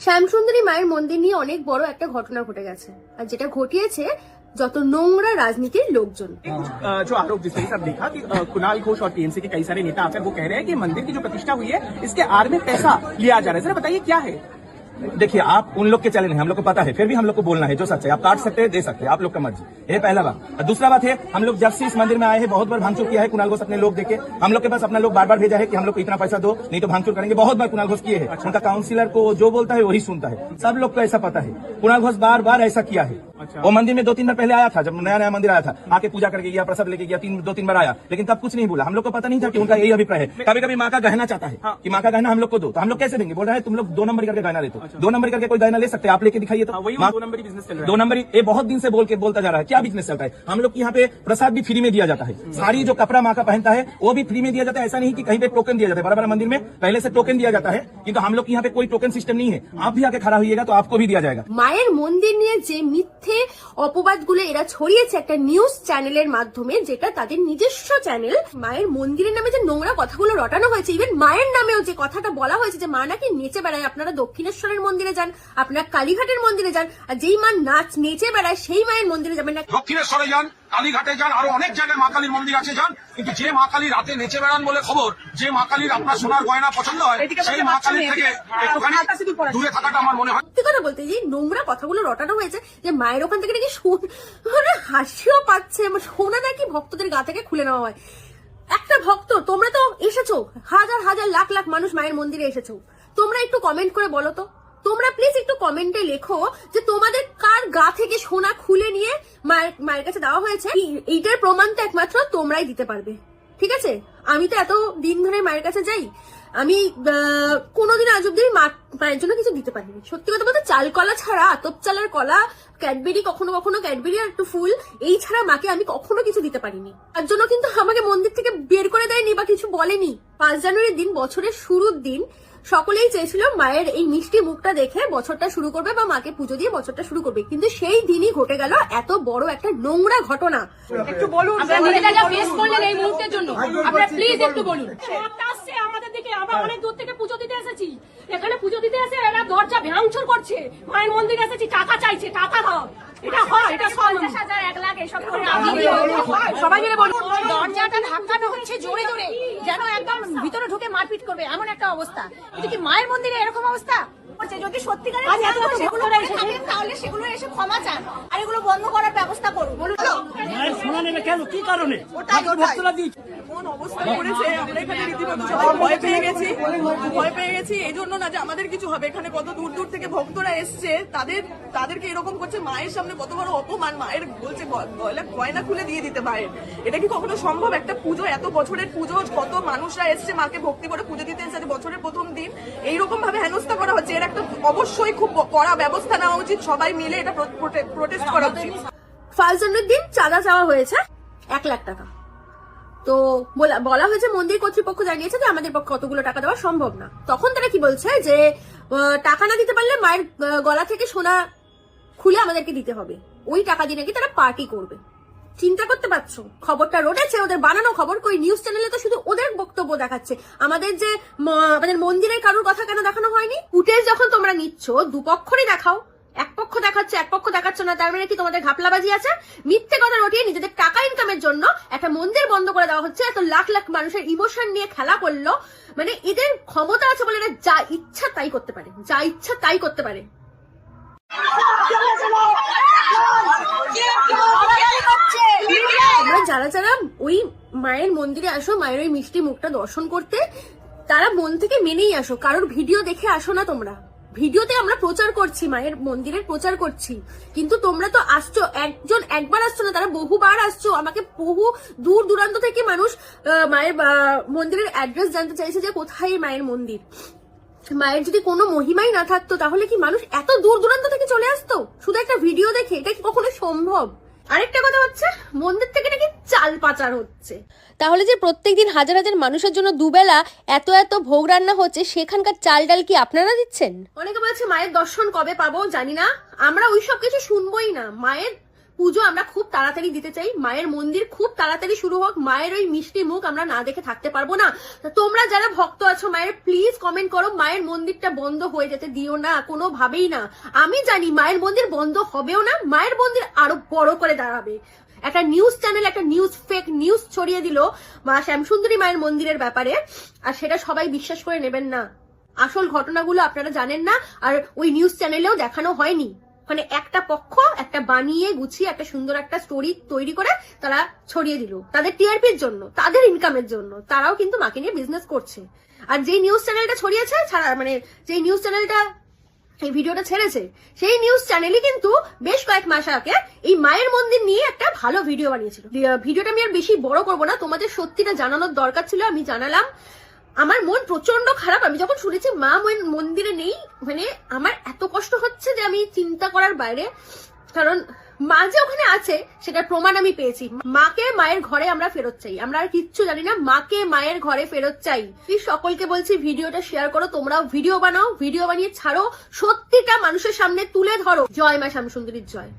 শ্যামসুন্দরী মায়ের মন্দির নিয়ে অনেক বড় একটা ঘটনা ঘটে গেছে, আর যেটা ঘটিয়েছে যত নোংরা রাজনীতির লোকজন। जो आरोप जिस तरीके से देखा कि कुणाल घोष और टीएमसी के कई सारे नेता आकर वो कह रहे हैं कि मंदिर की जो प्रतिष्ठा हुई है इसके आड़ में पैसा लिया जा रहा है। जरा बताइए क्या है। देखिए, आप उन लोग के चैनल हैं, हम लोग को पता है, फिर भी हम लोग को बोलना है जो सच है। आप काट सकते हैं, दे सकते हैं, आप लोग का मर्जी। ये पहला बात। और दूसरा बात है, हम लोग जब से इस मंदिर में आए हैं बहुत बार भांगचोर किया है कुणाल घोष अपने लोग देके। हम लोग के पास अपना लोग बार बार भेजा है कि हम लोग को इतना पैसा दो नहीं तो भांगचोर करेंगे। बहुत बार कुणाल घोष किए हैं। उनका काउंसिलर को जो बोलता है वही सुनता है, सब लोग को ऐसा पता है। कुणाल घोष बार बार ऐसा किया है। वो मंदिर में 2-3 बार पहले आया था, जब नया नया मंदिर आया था, आके पूजा करके गया, प्रसाद लेके गया, 2-3 बार आया, लेकिन तब कुछ नहीं बोला। हम लोग को पता नहीं था कि उनका यही अभिप्राय है। कभी कभी माँ का गहना चाहता है कि माँ का गहना हम लोग को दो, तो हम लोग कैसे देंगे? बोल रहा है तुम लोग 2 नंबर करके गहना लेते हो। 2 नंबर करके कोई गहना ले सकते हैं? आप लेके दिखाइए तो। वही 2 नंबरी बिजनेस चल रहा है। 2 नंबरी ये बहुत दिन से बोलता जा रहा है। क्या बिजनेस चलता है? हम लोग यहाँ पे प्रसाद भी फ्री में दिया जाता है, साड़ी जो कपड़ा माँ का पहनता है वो भी फ्री में दिया जाता है। ऐसा नहीं कि कहीं पे टोकन दिया जाता है। बड़ा मंदिर में पहले से टोकन दिया जाता है, किंतु हम लोग यहाँ पे कोई टोकन सिस्टम नहीं है। आप भी आके खड़ा होइएगा तो आपको भी दिया जाएगा। মায়ের মন্দির নিয়ে যে মিথ্যে অপবাদগুলো এরা ছড়িয়েছে একটা নিউজ চ্যানেলের মাধ্যমে, যেটা তাদের নিজস্ব চ্যানেল, মায়ের মন্দিরের নামে যে নোংরা কথাগুলো রটানো হয়েছে, ইভেন মায়ের নামেও যে কথাটা বলা হয়েছে যে মা নাকি নেচে বেড়ায়। আপনারা দক্ষিণেশ্বরের মন্দিরে যান, আপনারা কালীঘাটের মন্দিরে যান, আর যেই মা নেচে বেড়ায় সেই মায়ের মন্দিরে যাবেন না। দক্ষিণেশ্বরে যান, কালীঘাটে যান, আরো অনেক জায়গায় মা কালীর মন্দির আছে যান, কিন্তু যে মা কালী রাতে নেচে বেড়ান বলে খবর, যে মা কালীর আপনার সোনার গয়না পছন্দ হয়, সেই মা কালীর থেকে একটুখানি দূরে থাকাটা আমার মনে হয়। সত্যি কথা বলতে যে নোংরা কথাগুলো রটানো হয়েছে, যে মায়ের ওখান থেকে নাকি হাসিও পাচ্ছে, সোনা নাকি ভক্তদের গা থেকে খুলে নেওয়া হয়। একটা ভক্ত, তোমরা তো এসেছো, হাজার হাজার লাখ লাখ মানুষ মায়ের মন্দিরে এসেছো, তোমরা একটু কমেন্ট করে বলো তো, তোমরা প্লিজ একটু কমেন্টে লেখো যে তোমাদের কার গা থেকে সোনা খুলে নিয়ে মায়ের কাছে দেওয়া হয়েছে। এইটার প্রমাণ তো একমাত্র তোমরাই দিতে পারবে, ঠিক আছে? আমি তো এত দিন ধরে মায়ের কাছে যাই, আমি কোনোদিন আজ অব্দি মায়ের জন্য কিছু দিতে পারিনি। সত্যি কথা বলতে চাল কলা ছাড়া, আতপ চালের কলা, ক্যাডবেরি, কখনো কখনো ক্যাডবেরি আর একটু ফুল, এই ছাড়া মাকে আমি কখনো কিছু দিতে পারিনি। তার জন্য কিন্তু আমাকে মন্দির থেকে বের করে দেয়নি বা কিছু বলেনি। 5 জানুয়ারির দিন, বছরের শুরুর দিন, সকলেই চেয়েছিল মায়ের এই মিষ্টি মুখটা দেখে বছরটা শুরু করবে বা মাকে পুজো দিয়ে বছরটা শুরু করবে, কিন্তু সেই দিনই ঘটে গেল এত বড় একটা নোংরা ঘটনা। একটু বলুন আপনারা যা ফেস করলেন এই মুহূর্তের জন্য, আপনারা প্লিজ একটু বলুন। আসছে আমাদের দিকে, আমরা অনেক দূর থেকে পুজো দিতে এসেছি, এখানে পুজো দিতে এসে এরা দরজা ভাঙচুর করছে, মায়ের মন্দিরে এসেছি, টাকা চাইছে, টাকা দাও। এটা হয়, এটা 50,000 1 লাখ এসব করে সবাই মিলে বলুন। দরজাটা ধাক্কানো হচ্ছে জোরে জোরে, যেন একদম ভিতরে ঢুকে মারপিট করবে এমন একটা অবস্থা। কিন্তু কি মায়ের মন্দিরে এরকম অবস্থা? যদি সত্যিকারের তাহলে সেগুলো এসে ক্ষমা চান আর এগুলো বন্ধ করার ব্যবস্থা করুন। মায়ের সোনা নেবে কেন? কি কারণে? ভক্তরা দিচ্ছে কোন অবস্থা করেছে, আমরা এখানে রীতিমতো সবাই ভয় পেয়ে গেছি এই জন্য না যে আমাদের কিছু হবে। এখানে কত দূর দূর থেকে ভক্তরা এসছে, তাদেরকে এরকম করছে। মায়ের সামনে কত বড় অপমান, মায়ের বলছে গয়না খুলে দিয়ে দিতে মায়ের। এটা কি কখনো সম্ভব? একটা পুজো, এত বছরের পুজো, কত মানুষরা এসছে মাকে ভক্তি করে পুজো দিতে এসেছে, বছরের প্রথম দিন এইরকম ভাবে হেনস্থা করা হচ্ছে। এর একটা অবশ্যই খুব কড়া ব্যবস্থা নেওয়া উচিত, সবাই মিলে এটা প্রোটেস্ট করা উচিত। 5 জানুয়ারির দিন চাঁদা চাওয়া হয়েছে 1 লাখ টাকা। তো বলা হয়েছে, মন্দির কর্তৃপক্ষ জানিয়েছে যে আমাদের পক্ষে কতগুলো টাকা দেওয়া সম্ভব না। তখন তারা কি বলছে যে টাকা না দিতে পারলে মায়ের গলা থেকে সোনা খুলে আমাদেরকে দিতে হবে, ওই টাকা দিয়ে নাকি তারা পার্টি করবে। চিন্তা করতে পারছো? খবরটা রটেছে, ওদের বানানো খবর। কই নিউজ চ্যানেলে তো শুধু ওদের বক্তব্য দেখাচ্ছে, আমাদের মন্দিরের কারোর কথা কেন দেখানো হয়নি? ফুটেজ যখন তোমরা নিচ্ছ, দুপক্ষরই দেখাও। এক পক্ষ দেখাচ্ছে, এক পক্ষ দেখাচ্ছ না, তার মানে কি তোমাদের ঘাপলাবাজি আছে? মিথ্যে কথা রটিয়ে নিজেদের টাকা ইনকামের জন্য একটা মন্দির বন্ধ করে দেওয়া হচ্ছে। এত লাখ লাখ মানুষের ইমোশন নিয়ে খেলা করলো, মানে এদের ক্ষমতা আছে বলে এরা যা ইচ্ছা তাই করতে পারে, যা ইচ্ছা তাই করতে পারে। তোমরা যারা যারা ওই মায়ের মন্দিরে আসো, মায়ের ওই মিষ্টি মুখটা দর্শন করতে, তারা মন থেকে মেনেই আসো, কারোর ভিডিও দেখে আসো না। তোমরা ভিডিওতে আমরা প্রচার করছি, মায়ের মন্দিরের প্রচার করছি, কিন্তু তোমরা তো আসছো, একবার আসছো না, তারা বহুবার আসছো। আমাকে বহু দূর দূরান্ত থেকে মানুষ মায়ের মন্দিরের অ্যাড্রেস জানতে চাইছে যে কোথায় মায়ের মন্দির। মায়ের যদি কোনো মহিমাই না থাকতো তাহলে কি মানুষ এত দূর দূরান্ত থেকে চলে আসতো শুধু একটা ভিডিও দেখে? এটা কি কখনো সম্ভব? আরেকটা কথা হচ্ছে, মন্দির থেকে নাকি চাল পাচার হচ্ছে। তাহলে যে প্রত্যেকদিন হাজার হাজার মানুষের জন্য দুবেলা এত এত ভোগ রান্না হচ্ছে, সেখানকার চাল ডাল কি আপনারা দিচ্ছেন? অনেকে বলছে মায়ের দর্শন কবে পাবো জানি না, আমরা ওইসব কিছু শুনবোই না। মায়ের পুজো আমরা খুব তাড়াতাড়ি দিতে চাই, মায়ের মন্দির খুব তাড়াতাড়ি শুরু হোক, মায়ের ওই মিষ্টি মুখ আমরা না দেখে থাকতে পারবো না। তা তোমরা যারা ভক্ত আছো মায়ের, প্লিজ কমেন্ট করো, মায়ের মন্দিরটা বন্ধ হয়ে যেতে দিও না, কোনোভাবেই না। আমি জানি মায়ের মন্দির বন্ধ হবেও না, মায়ের মন্দির আরো বড় করে দাঁড়াবে। একটা নিউজ চ্যানেল একটা ফেক নিউজ ছড়িয়ে দিল মা শ্যামসুন্দরী মায়ের মন্দিরের ব্যাপারে, আর সেটা সবাই বিশ্বাস করে নেবেন না। আসল ঘটনাগুলো আপনারা জানেন না, আর ওই নিউজ চ্যানেলেও দেখানো হয়নি। মানে একটা পক্ষ একটা বানিয়ে গুছিয়ে একটা সুন্দর একটা স্টোরি তৈরি করে তারা ছড়িয়ে দিল তাদের টিআরপির জন্য, তাদের ইনকামের জন্য। তারাও কিন্তু মাকে নিয়ে বিজনেস করছে। আর যেই নিউজ চ্যানেলটা ছড়িয়েছে, মানে যেই নিউজ চ্যানেলটা এই ভিডিওটা ছেড়েছে, সেই নিউজ চ্যানেলই কিন্তু বেশ কয়েক মাস আগে এই মায়ের মন্দির নিয়ে একটা ভালো ভিডিও বানিয়েছিল। ভিডিওটা আমি আর বেশি বড় করবো না, তোমাদের সত্যিটা জানানোর দরকার ছিল, আমি জানালাম। আমার মন প্রচন্ড খারাপ, আমি যখন শুনেছি মা মন্দিরে নেই, মানে আমার এত কষ্ট হচ্ছে যে আমি চিন্তা করার বাইরে। কারণ মা যে ওখানে আছে সেটার প্রমাণ আমি পেয়েছি। মাকে মায়ের ঘরে আমরা ফেরত চাই, আমরা আর কিচ্ছু জানি না, মাকে মায়ের ঘরে ফেরত চাই। সকলকে বলছি ভিডিওটা শেয়ার করো, তোমরাও ভিডিও বানাও, ভিডিও বানিয়ে ছাড়ো, সত্যিটা মানুষের সামনে তুলে ধরো। জয় মা শ্যামসুন্দরীর জয়।